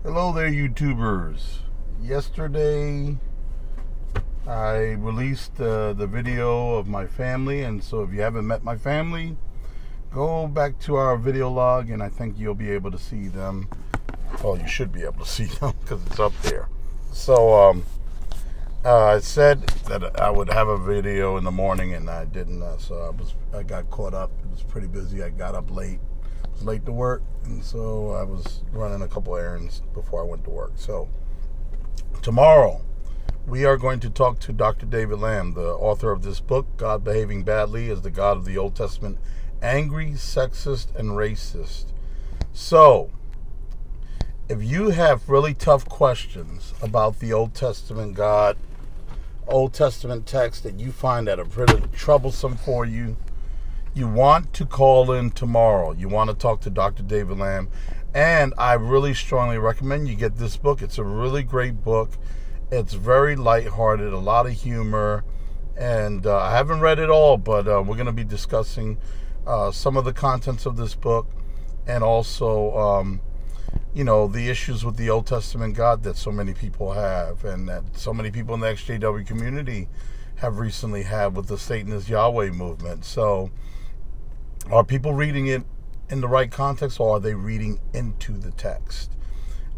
Hello there, YouTubers. Yesterday, I released the video of my family, and so if you haven't met my family, go back to our video log, and I think you'll be able to see them. Well, you should be able to see them because it's up there. So, I said that I would have a video in the morning, and I didn't. So I got caught up. It was pretty busy. I got up late. I was late to work, and so I was running a couple errands before I went to work. So tomorrow, we are going to talk to Dr. David Lamb, the author of this book, God Behaving Badly as the God of the Old Testament, Angry, Sexist, and Racist. So, if you have really tough questions about the Old Testament God, Old Testament text that you find that are pretty troublesome for you, you want to call in tomorrow. You want to talk to Dr. David Lamb. And I really strongly recommend you get this book. It's a really great book. It's very lighthearted, a lot of humor. And I haven't read it all, but we're going to be discussing some of the contents of this book, and also the issues with the Old Testament God that so many people have, and that so many people in the XJW community have recently had with the Satanist Yahweh movement. So, are people reading it in the right context, or are they reading into the text?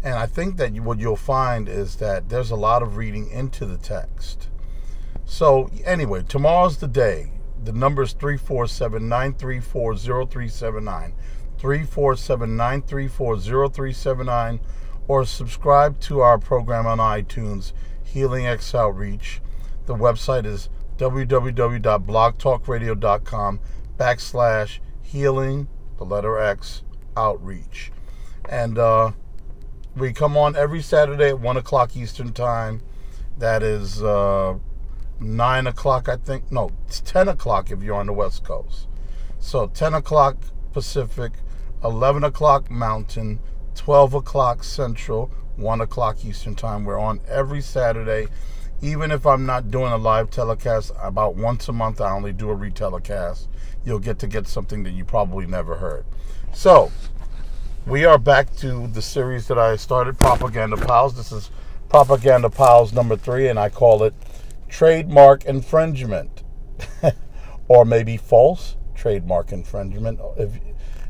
And I think that what you'll find is that there's a lot of reading into the text. So, anyway, tomorrow's the day. The number is 347-934-0379. 347-934-0379, or subscribe to our program on iTunes, Healing X Outreach. The website is www.blogtalkradio.com/healing, the letter X, outreach. And we come on every Saturday at 1 o'clock Eastern Time. That is 9 o'clock, I think. No, it's 10 o'clock if you're on the West Coast. So 10 o'clock Pacific, 11 o'clock Mountain, 12 o'clock Central, 1 o'clock Eastern Time. We're on every Saturday. Even if I'm not doing a live telecast, about once a month I only do a retelecast. You'll get something that you probably never heard. So, we are back to the series that I started, Propaganda Pals. This is Propaganda Pals number 3, and I call it Trademark Infringement. Or maybe false trademark infringement.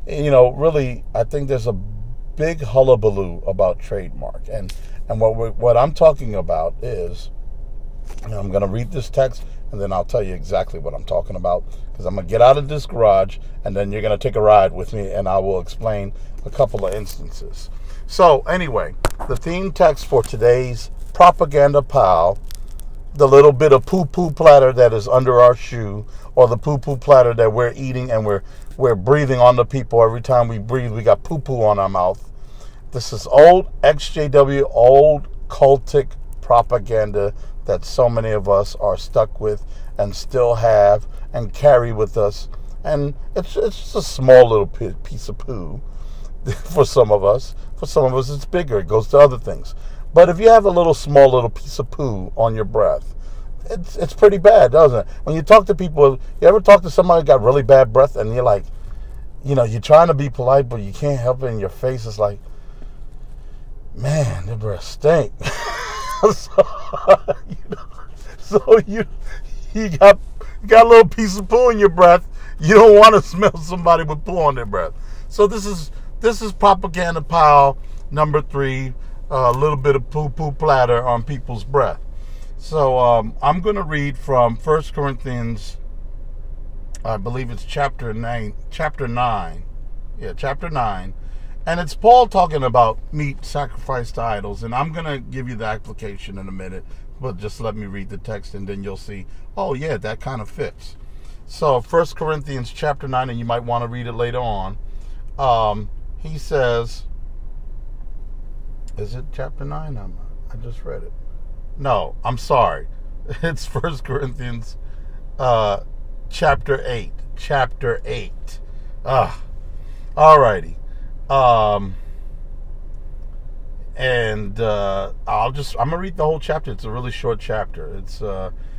Really, I think there's a big hullabaloo about trademark, and what I'm talking about is, and I'm going to read this text, and then I'll tell you exactly what I'm talking about, because I'm going to get out of this garage, and then you're going to take a ride with me, and I will explain a couple of instances. So anyway, the theme text for today's Propaganda Pal, the little bit of poo-poo platter that is under our shoe, or the poo-poo platter that we're eating, and we're breathing on the people. Every time we breathe, we got poo-poo on our mouth. This is old XJW, old cultic propaganda that so many of us are stuck with and still have and carry with us. And it's just a small little piece of poo for some of us. For some of us, it's bigger. It goes to other things. But if you have a small little piece of poo on your breath, it's pretty bad, doesn't it? When you talk to people, you ever talk to somebody who got really bad breath, and you're like, you're trying to be polite, but you can't help it, and your face is like, man, their breath stink. So you got a little piece of poo in your breath. You don't want to smell somebody with poo on their breath. So this is Propaganda Pile number 3, a little bit of poo-poo platter on people's breath. So I'm going to read from 1 Corinthians, I believe it's chapter 9. Yeah, chapter 9. And it's Paul talking about meat sacrificed to idols. And I'm going to give you the application in a minute, but just let me read the text, and then you'll see, oh yeah, that kind of fits. So 1 Corinthians chapter 9, and you might want to read it later on. He says, is it chapter 9? I just read it. No, I'm sorry. It's 1 Corinthians chapter 8. Chapter 8. Alrighty. I'm gonna read the whole chapter. It's a really short chapter. It's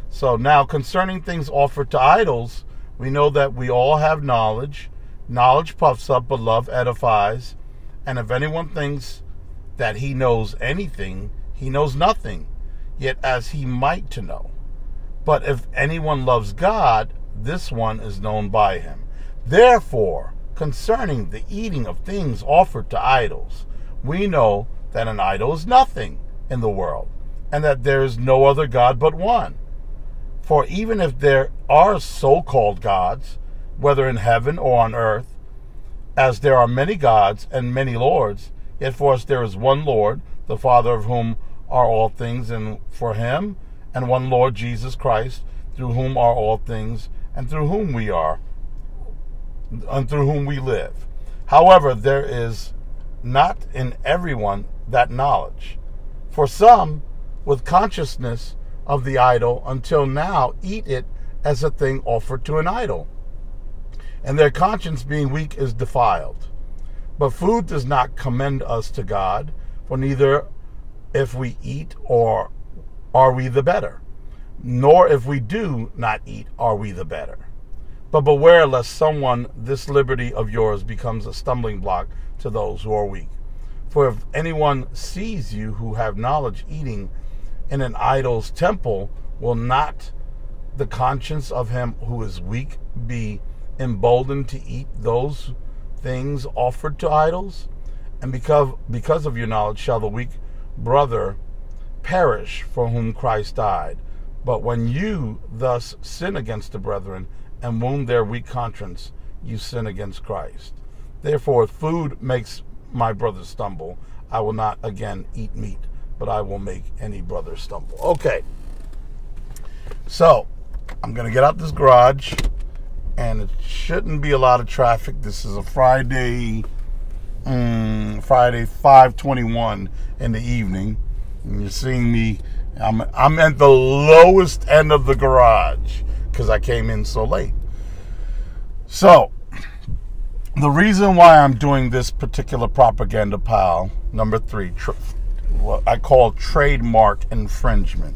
so now concerning things offered to idols, we know that we all have knowledge. Knowledge puffs up, but love edifies. And if anyone thinks that he knows anything, he knows nothing, yet as he might to know. But if anyone loves God, this one is known by him. Therefore, concerning the eating of things offered to idols, we know that an idol is nothing in the world, and that there is no other God but one. For even if there are so-called gods, whether in heaven or on earth, as there are many gods and many lords, yet for us there is one Lord, the Father of whom are all things, and for him, and one Lord Jesus Christ, through whom are all things, and through whom we are, and through whom we live. However, there is not in everyone that knowledge. For some, with consciousness of the idol, until now eat it as a thing offered to an idol, and their conscience being weak is defiled. But food does not commend us to God, for neither if we eat or are we the better, nor if we do not eat are we the better. But beware lest someone this liberty of yours becomes a stumbling block to those who are weak. For if anyone sees you who have knowledge eating in an idol's temple, will not the conscience of him who is weak be emboldened to eat those things offered to idols? And because of your knowledge shall the weak brother perish for whom Christ died. But when you thus sin against the brethren and wound their weak conscience, you sin against Christ. Therefore, if food makes my brother stumble, I will not again eat meat, but I will make any brother stumble. Okay, so I'm going to get out this garage, and it shouldn't be a lot of traffic. This is a Friday 5:21 in the evening, and you're seeing me. I'm at the lowest end of the garage because I came in so late. So the reason why I'm doing this particular propaganda pile, number 3, what I call trademark infringement,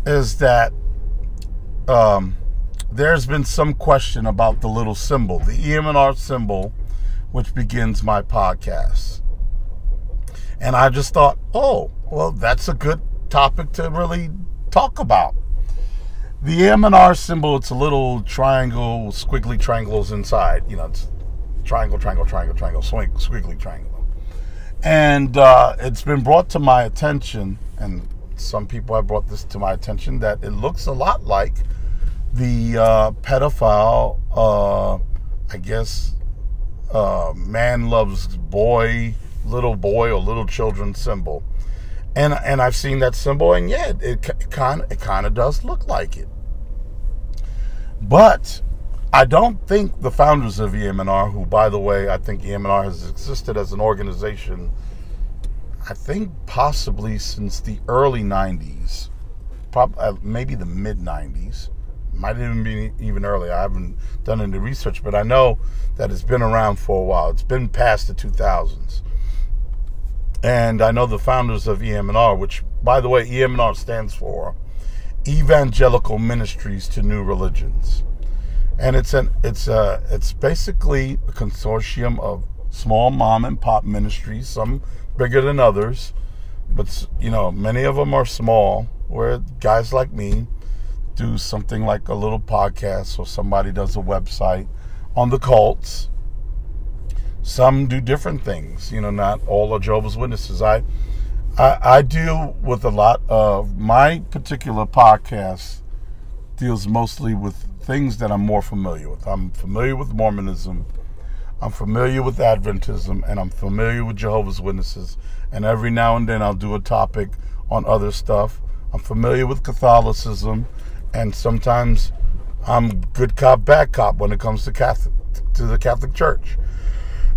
is that there's been some question about the little symbol, the EM&R symbol, which begins my podcast. And I just thought, oh, well, that's a good topic to really talk about. The EM&R symbol, it's a little triangle, squiggly triangles inside. You know, it's triangle, squiggly triangle. And it's been brought to my attention, and some people have brought this to my attention, that it looks a lot like the pedophile, man loves boy or little children symbol. And I've seen that symbol, and yeah, it kind of does look like it. But I don't think the founders of EM&R, who, by the way, I think EM&R has existed as an organization, I think possibly since the early 90s, maybe the mid-90s. Might even be even earlier. I haven't done any research, but I know that it's been around for a while. It's been past the 2000s. And I know the founders of EM&R, which, by the way, EM&R stands for Evangelical Ministries to New Religions. And it's basically a consortium of small mom and pop ministries, some bigger than others, but many of them are small, where guys like me do something like a little podcast, or somebody does a website on the cults. Some do different things. Not all are Jehovah's Witnesses. I deal with a lot of my particular podcast deals mostly with things that I'm more familiar with. I'm familiar with Mormonism, I'm familiar with Adventism, and I'm familiar with Jehovah's Witnesses. And every now and then I'll do a topic on other stuff. I'm familiar with Catholicism, and sometimes I'm good cop, bad cop when it comes to the Catholic Church.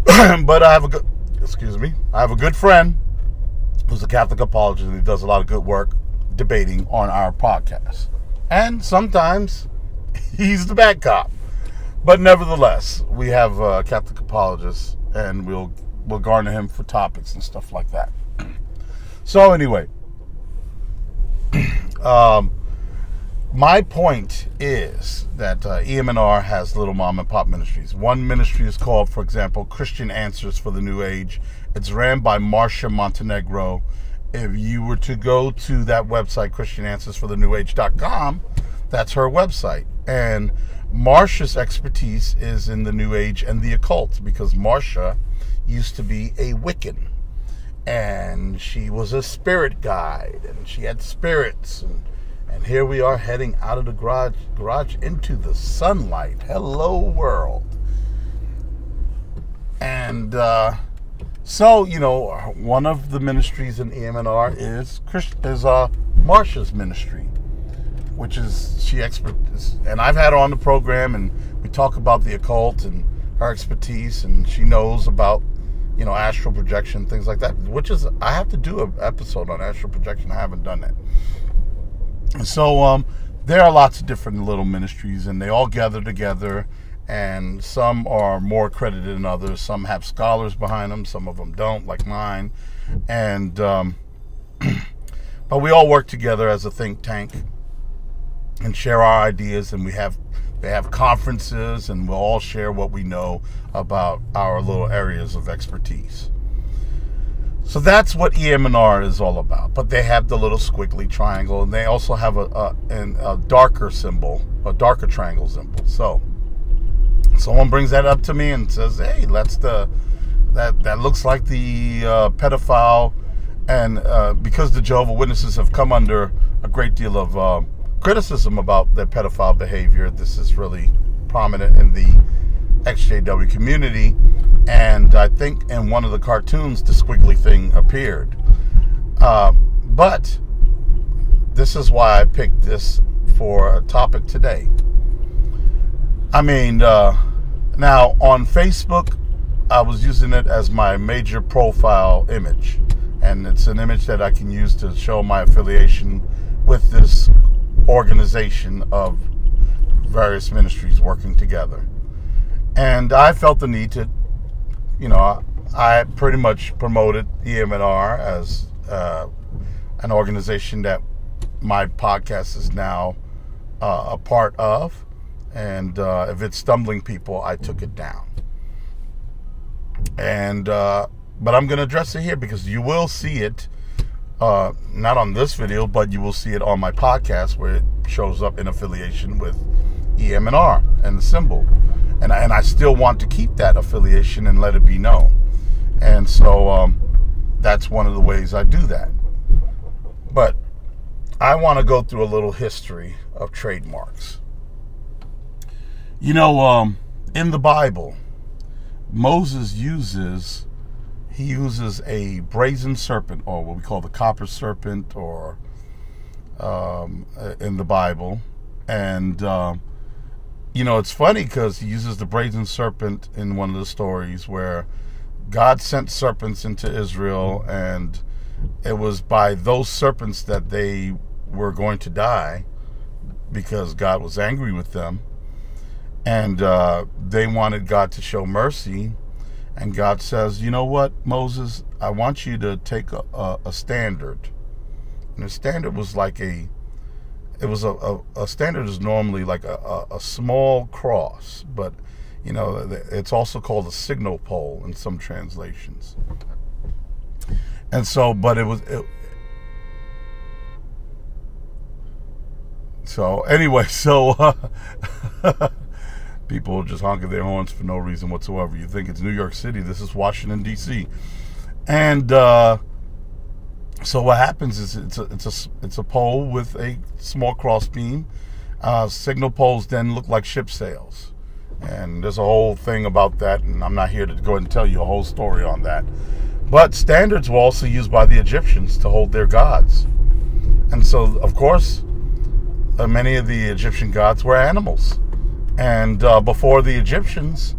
But I have a good friend who's a Catholic apologist, and he does a lot of good work debating on our podcast. And sometimes he's the bad cop. But nevertheless, we have Catholic apologists, and we'll garner him for topics and stuff like that. So anyway, my point is that EM&R has little mom and pop ministries. One ministry is called, for example, Christian Answers for the New Age, It's ran by Marcia Montenegro. If you were to go to that website, ChristianAnswersForTheNewAge.com, that's her website. And Marcia's expertise is in the New Age and the occult, because Marcia used to be a Wiccan. And she was a spirit guide, and she had spirits. And here we are heading out of the garage into the sunlight. Hello, world. And so, one of the ministries in EMNR is Marcia's ministry, which is and I've had her on the program, and we talk about the occult and her expertise, and she knows about, astral projection, things like that, I have to do an episode on astral projection. I haven't done that. And so there are lots of different little ministries, and they all gather together, and some are more accredited than others. Some have scholars behind them, some of them don't, like mine. And but we all work together as a think tank and share our ideas, and they have conferences, and we'll all share what we know about our little areas of expertise. So that's what EMNR is all about. But they have the little squiggly triangle, and they also have a darker symbol, a darker triangle symbol. So someone brings that up to me and says, "Hey, that looks like the pedophile," and because the Jehovah's Witnesses have come under a great deal of criticism about their pedophile behavior, this is really prominent in the XJW community. And I think in one of the cartoons, the squiggly thing appeared. But this is why I picked this for a topic today. I mean, now on Facebook, I was using it as my major profile image. And it's an image that I can use to show my affiliation with this organization of various ministries working together. And I felt the need to, I pretty much promoted EMNR as an organization that my podcast is now a part of. And if it's stumbling people, I took it down. And but I'm going to address it here because you will see it, not on this video, but you will see it on my podcast where it shows up in affiliation with EMNR and the symbol. And I still want to keep that affiliation and let it be known. And so that's one of the ways I do that. But I want to go through a little history of trademarks. In the Bible, Moses uses a brazen serpent, or what we call the copper serpent, or in the Bible. And it's funny because he uses the brazen serpent in one of the stories where God sent serpents into Israel, and it was by those serpents that they were going to die because God was angry with them. And they wanted God to show mercy. And God says, "You know what, Moses, I want you to take a standard." And a standard was like a standard is normally like a small cross, but it's also called a signal pole in some translations. And so, but so anyway, people just honking their horns for no reason whatsoever. You think it's New York City. This is Washington, D.C. And so what happens is it's a pole with a small cross beam. Signal poles then look like ship sails. And there's a whole thing about that, and I'm not here to go ahead and tell you a whole story on that. But standards were also used by the Egyptians to hold their gods. And so, of course, many of the Egyptian gods were animals. And before the Egyptians,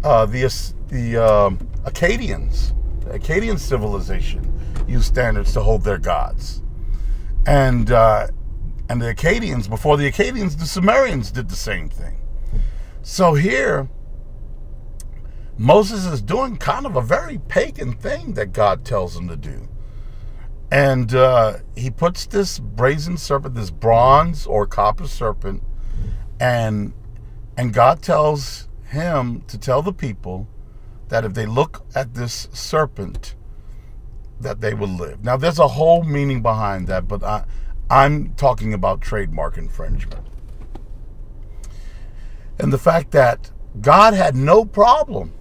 the Akkadian civilization used standards to hold their gods. And the Akkadians, before the Akkadians, the Sumerians did the same thing. So here, Moses is doing kind of a very pagan thing that God tells him to do. And he puts this brazen serpent, this bronze or copper serpent, and God tells him to tell the people that if they look at this serpent, that they will live. Now, there's a whole meaning behind that, but I'm talking about trademark infringement. And the fact that God had no problem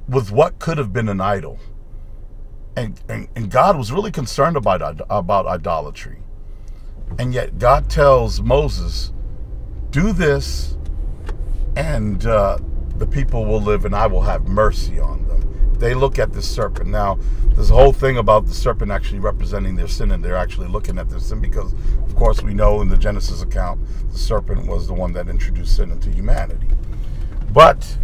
with what could have been an idol. And God was really concerned about idolatry. And yet God tells Moses, do this, and the people will live, and I will have mercy on them. They look at the serpent. Now, there's a whole thing about the serpent actually representing their sin, and they're actually looking at their sin because, of course, we know in the Genesis account, the serpent was the one that introduced sin into humanity. But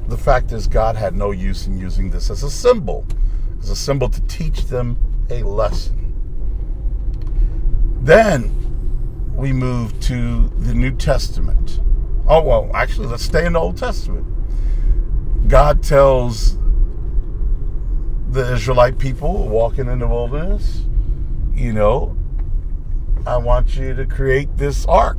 the fact is, God had no use in using this as a symbol to teach them a lesson. Then we move to the New Testament. Oh, well, actually, let's stay in the Old Testament. God tells the Israelite people walking in the wilderness, I want you to create this ark.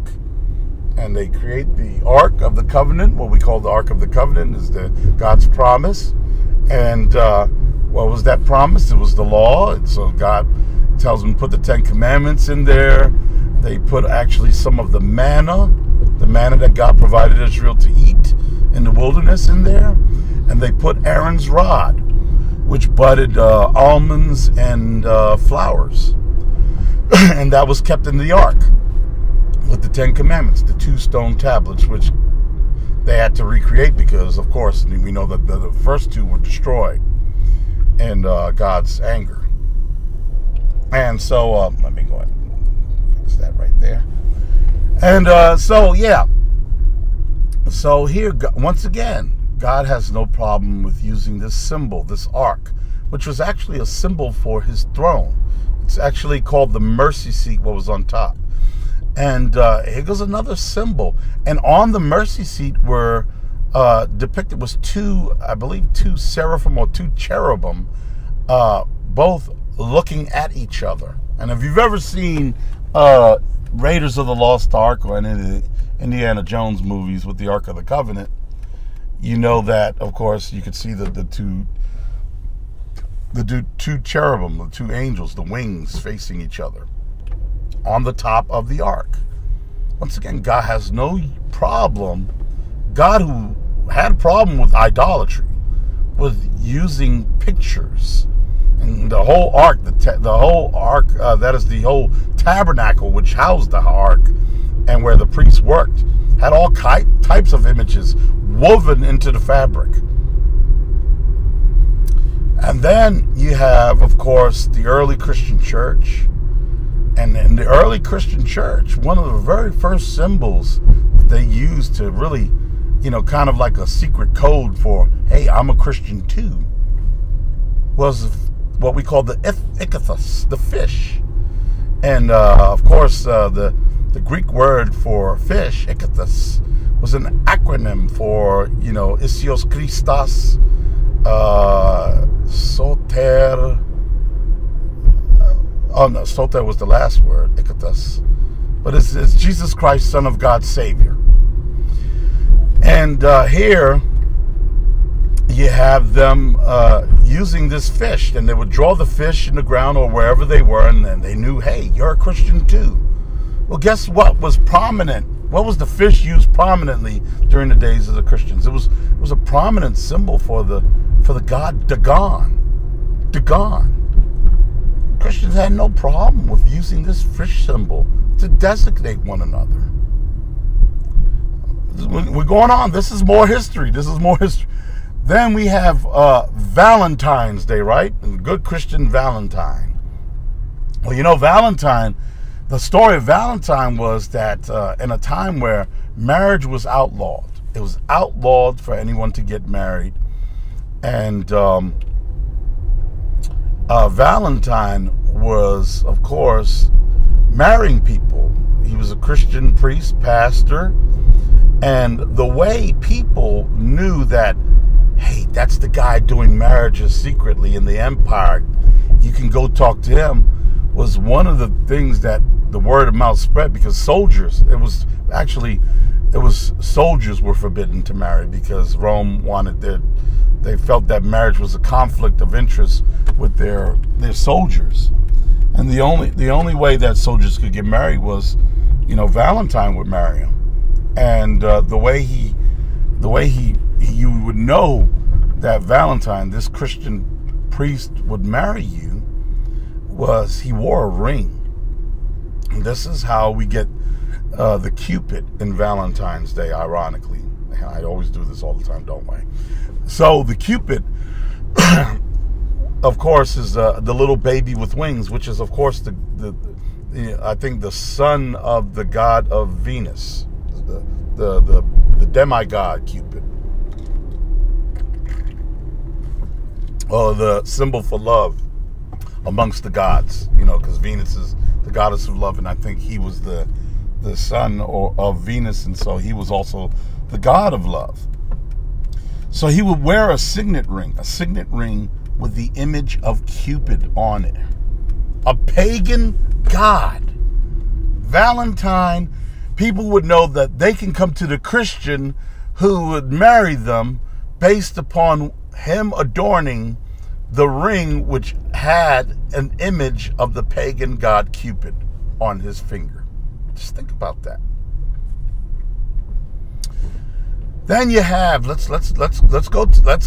And they create the Ark of the Covenant. What we call the Ark of the Covenant is God's promise. And what was that promise? It was the law. And so God tells them to put the 10 Commandments in there. They put actually some of the manna that God provided Israel to eat in the wilderness in there. And they put Aaron's rod, which budded almonds and flowers. And that was kept in the ark with the 10 Commandments, the 2 stone tablets, which they had to recreate because, of course, we know that the first 2 were destroyed in God's anger. And so, let me go ahead and fix that right there. And so here, once again, God has no problem with using this symbol, this ark, which was actually a symbol for his throne. It's actually called the mercy seat, what was on top. And here goes another symbol. And on the mercy seat were depicted was 2 seraphim or 2 cherubim, both looking at each other. And if you've ever seen Raiders of the Lost Ark or any of the Indiana Jones movies with the Ark of the Covenant, you know that, of course, you could see the two cherubim, the 2 angels, the wings facing each other on the top of the ark. Once again, God has no problem. God, who had a problem with idolatry, was using pictures. And the whole ark, that is the whole tabernacle which housed the ark and where the priests worked, had all types of images woven into the fabric. And then you have, of course, the early Christian church. And in the early Christian church, one of the very first symbols that they used to really, kind of like a secret code for, hey, I'm a Christian too, was what we call the ichthys, the fish. And, of course, the Greek word for fish, ichthys, was an acronym for, Isios Christos, Soter. Oh no, soter was the last word, ichthys. But it's Jesus Christ, Son of God, Savior. And here you have them using this fish. And they would draw the fish in the ground or wherever they were, and then they knew, hey, you're a Christian too. Well, guess what was prominent? What was the fish used prominently during the days of the Christians? It was a prominent symbol for the god Dagon. Dagon. Christians had no problem with using this fish symbol to designate one another. We're going on. This is more history. Then we have Valentine's Day, right? Good Christian Valentine. Well, Valentine, the story of Valentine was that in a time where marriage was outlawed, it was outlawed for anyone to get married. And Valentine was, of course, marrying people. He was a Christian priest, pastor. And the way people knew that, hey, that's the guy doing marriages secretly in the empire, you can go talk to him, was one of the things that the word of mouth spread, because soldiers, it was actually soldiers were forbidden to marry because Rome they felt that marriage was a conflict of interest with their soldiers, and the only way that soldiers could get married was, Valentine would marry him, and the way you would know that Valentine, this Christian priest, would marry you was he wore a ring. And this is how we get the Cupid in Valentine's Day, ironically. I always do this all the time, don't I? So the Cupid, of course, is the little baby with wings, which is, of course, I think the son of the god of Venus, the demigod Cupid, or the symbol for love amongst the gods. Because Venus is the goddess of love, and I think he was the son of Venus, and so he was also the god of love. So he would wear a signet ring with the image of Cupid on it. A pagan god. Valentine, people would know that they can come to the Christian who would marry them based upon him adorning the ring which had an image of the pagan god Cupid on his finger. Just think about that. Then you have let's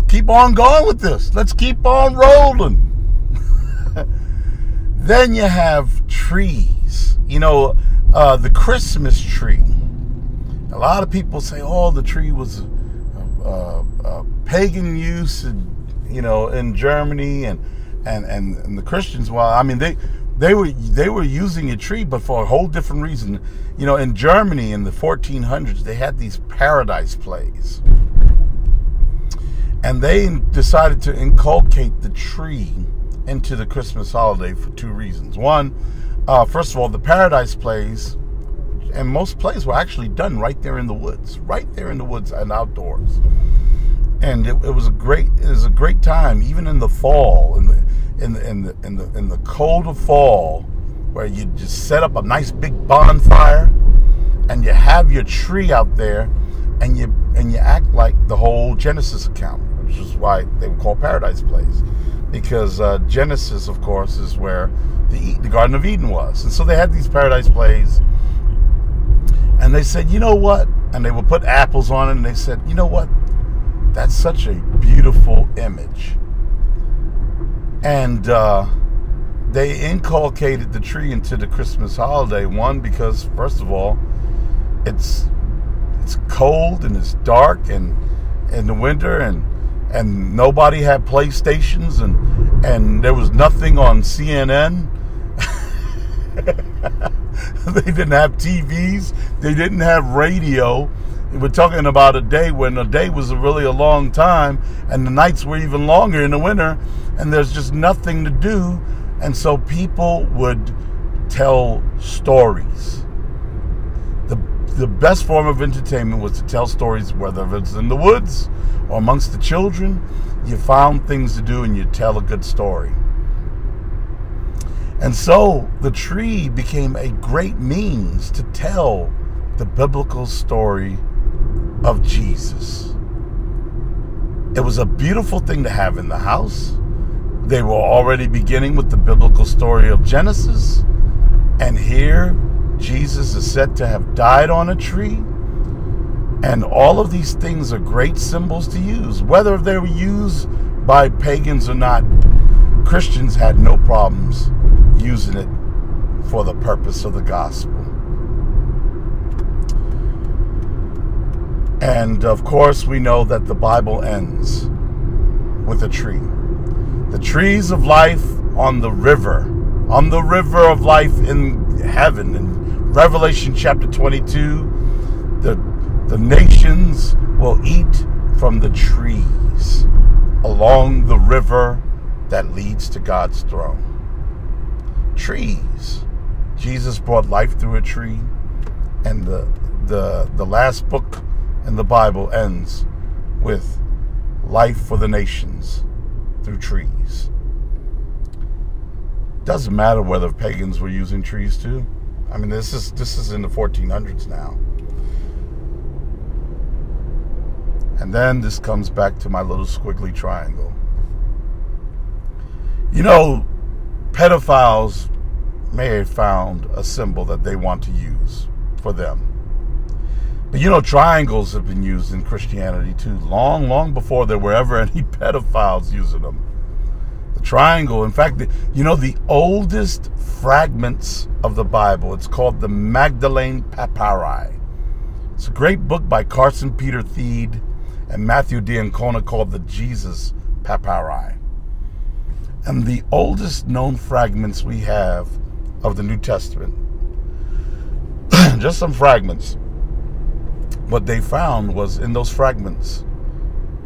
keep on going with this. Let's keep on rolling. Then you have trees. The Christmas tree. A lot of people say, "Oh, the tree was pagan use, in Germany and the Christians." Well, I mean, they were using a tree, but for a whole different reason. In Germany in the 1400s, they had these paradise plays, and they decided to inculcate the tree into the Christmas holiday for two reasons. One, first of all, the paradise plays, and most plays were actually done right there in the woods and outdoors, and it was a great time, even in the fall, in the cold of fall, where you just set up a nice big bonfire and you have your tree out there, and you act like the whole Genesis account, which is why they were called paradise plays, because Genesis, of course, is where the Garden of Eden was. And so they had these paradise plays, and they said, you know what? And they would put apples on it, and they said, you know what? That's such a beautiful image. And they inculcated the tree into the Christmas holiday. One, because first of all, it's cold and it's dark and in the winter, and nobody had PlayStations, and there was nothing on CNN. They didn't have TVs. They didn't have radio. We're talking about a day when a day was really a long time, and the nights were even longer in the winter, and there's just nothing to do. And so people would tell stories. The best form of entertainment was to tell stories, whether it's in the woods or amongst the children. You found things to do and you tell a good story. And so the tree became a great means to tell the biblical story of Jesus. It was a beautiful thing to have in the house. They were already beginning with the biblical story of Genesis. And here, Jesus is said to have died on a tree. And all of these things are great symbols to use. Whether they were used by pagans or not, Christians had no problems using it for the purpose of the gospel. And of course, we know that the Bible ends with a tree. The trees of life on the river of life in heaven. In Revelation chapter 22, the nations will eat from the trees along the river that leads to God's throne. Trees. Jesus brought life through a tree, and the last book in the Bible ends with life for the nations through trees. Doesn't matter whether pagans were using trees too. I mean, this is in the 1400s now. And then this comes back to my little squiggly triangle. You know, pedophiles may have found a symbol that they want to use for them. But you know, triangles have been used in Christianity too, long before there were ever any pedophiles using them. The triangle, in fact, the oldest fragments of the Bible, it's called the Magdalene Papyri. It's a great book by Carson Peter Thiede and Matthew D'Ancona called the Jesus Papyri. And the oldest known fragments we have of the New Testament, just some fragments, what they found was in those fragments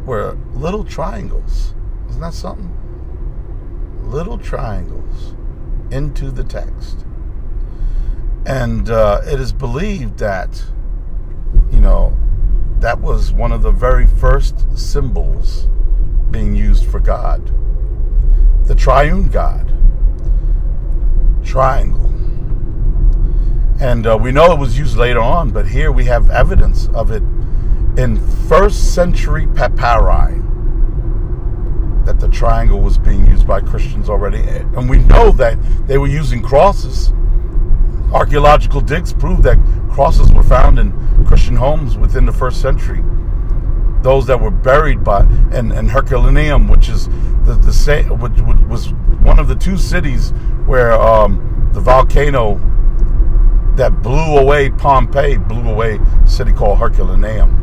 were little triangles. Isn't that something? Little triangles into the text. And it is believed that, that was one of the very first symbols being used for God. The triune God. Triangle. And we know it was used later on, but here we have evidence of it in 1st century papyri, that the triangle was being used by Christians already. And we know that they were using crosses. Archaeological digs prove that crosses were found in Christian homes within the 1st century. Those that were buried in Herculaneum, which is which was one of the 2 cities where the volcano that blew away Pompeii blew away a city called Herculaneum.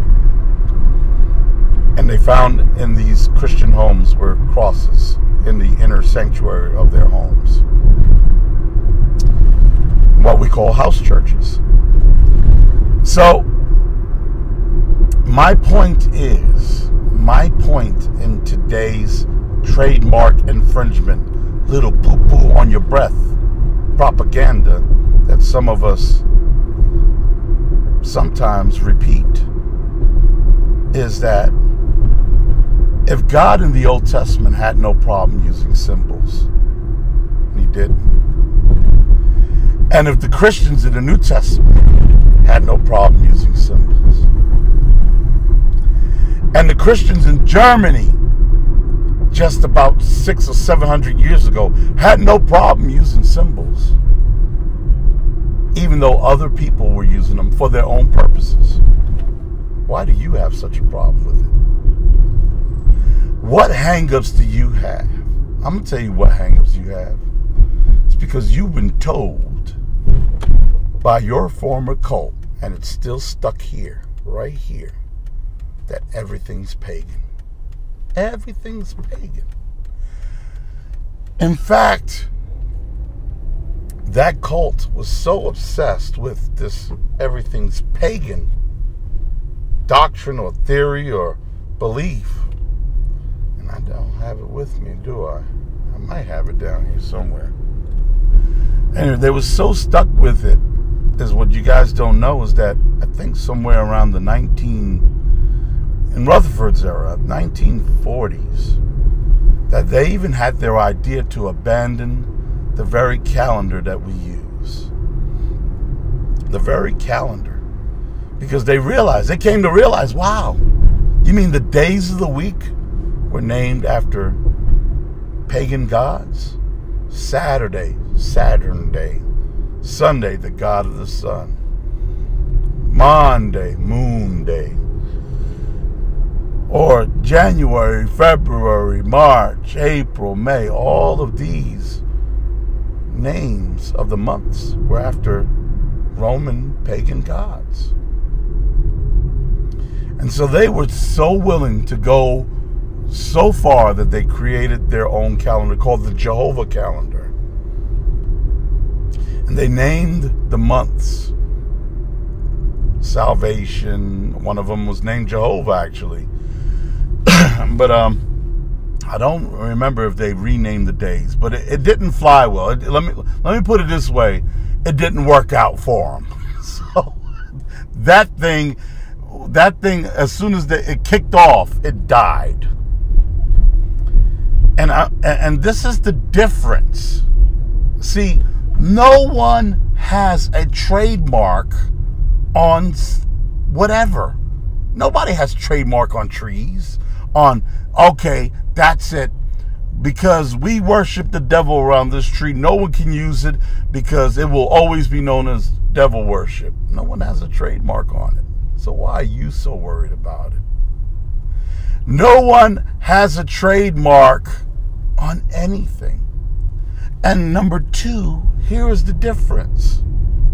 And they found in these Christian homes were crosses in the inner sanctuary of their homes. What we call house churches. So, my point in today's trademark infringement, little poo-poo on your breath propaganda that some of us sometimes repeat, is that if God in the Old Testament had no problem using symbols, and he didn't, and if the Christians in the New Testament had no problem using symbols, and the Christians in Germany just about 600 or 700 years ago had no problem using symbols, even though other people were using them for their own purposes, why do you have such a problem with it? What hang-ups do you have? I'm going to tell you what hang-ups you have. It's because you've been told by your former cult, and it's still stuck here, right here, that everything's pagan. Everything's pagan. In fact, that cult was so obsessed with this everything's pagan doctrine or theory or belief, and I don't have it with me, do I? I might have it down here somewhere. Anyway, they were so stuck with it, is what you guys don't know, is that I think somewhere around in Rutherford's era, 1940s, that they even had their idea to abandon the very calendar that we use. The very calendar. Because they came to realize, wow, you mean the days of the week were named after pagan gods? Saturday, Saturn Day. Sunday, the god of the sun. Monday, Moon Day. Or January, February, March, April, May, all of these names of the months were after Roman pagan gods. And so they were so willing to go so far that they created their own calendar called the Jehovah calendar. And they named the months. Salvation, one of them was named Jehovah actually. But I don't remember if they renamed the days, but it didn't fly well. Let me put it this way: it didn't work out for them. So that thing, as soon as it kicked off, it died. And this is the difference. See, no one has a trademark on whatever. Nobody has trademark on trees. Okay, that's it. Because we worship the devil around this tree, no one can use it because it will always be known as devil worship. No one has a trademark on it. So why are you so worried about it? No one has a trademark on anything. And number two, here is the difference.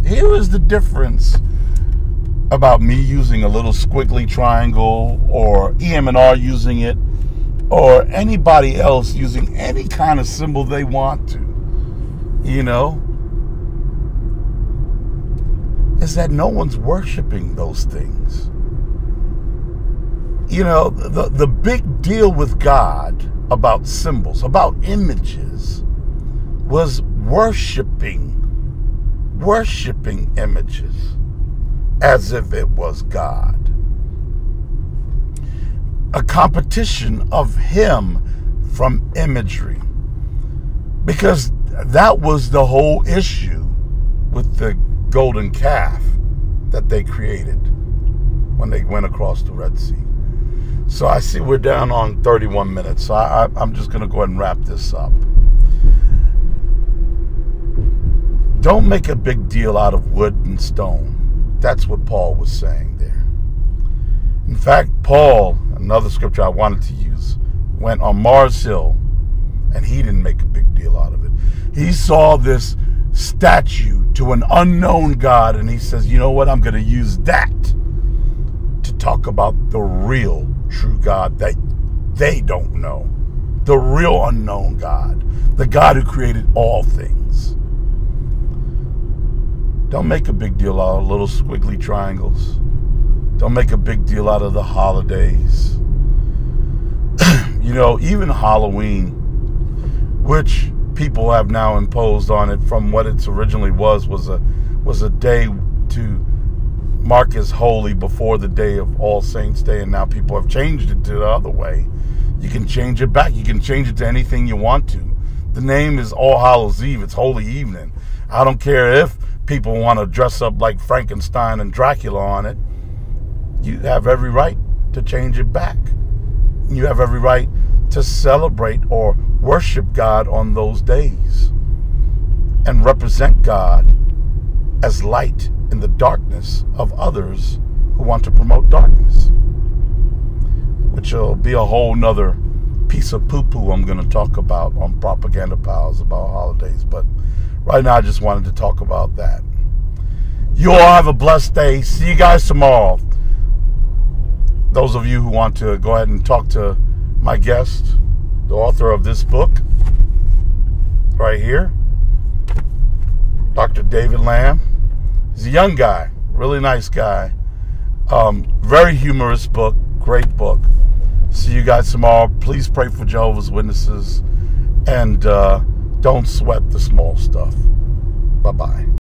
Here is the difference about me using a little squiggly triangle, or EM&R using it, or anybody else using any kind of symbol they want to, is that no one's worshiping those things. The big deal with God about symbols, about images, was worshiping images as if it was God. A competition of him from imagery. Because that was the whole issue with the golden calf that they created when they went across the Red Sea. So I see we're down on 31 minutes. So I'm just going to go ahead and wrap this up. Don't make a big deal out of wood and stone. That's what Paul was saying there. In fact, Paul, another scripture I wanted to use, went on Mars Hill, and he didn't make a big deal out of it. He saw this statue to an unknown God, and he says, you know what, I'm going to use that to talk about the real true God that they don't know. The real unknown God. The God who created all things. Don't make a big deal out of little squiggly triangles. Don't make a big deal out of the holidays. Even Halloween, which people have now imposed on it from what it originally was a day to mark as holy before the day of All Saints Day, and now people have changed it to the other way. You can change it back. You can change it to anything you want to. The name is All Hallows Eve. It's Holy Evening. I don't care if people want to dress up like Frankenstein and Dracula on it. You have every right to change it back. You have every right to celebrate or worship God on those days and represent God as light in the darkness of others who want to promote darkness, which will be a whole nother piece of poo-poo I'm going to talk about on Propaganda Pals about holidays. But right now I just wanted to talk about that. You all have a blessed day. See you guys tomorrow. Those of you who want to go ahead and talk to my guest, the author of this book, right here, Dr. David Lamb. He's a young guy, really nice guy. Very humorous book, great book. See you guys tomorrow. Please pray for Jehovah's Witnesses, and don't sweat the small stuff. Bye-bye.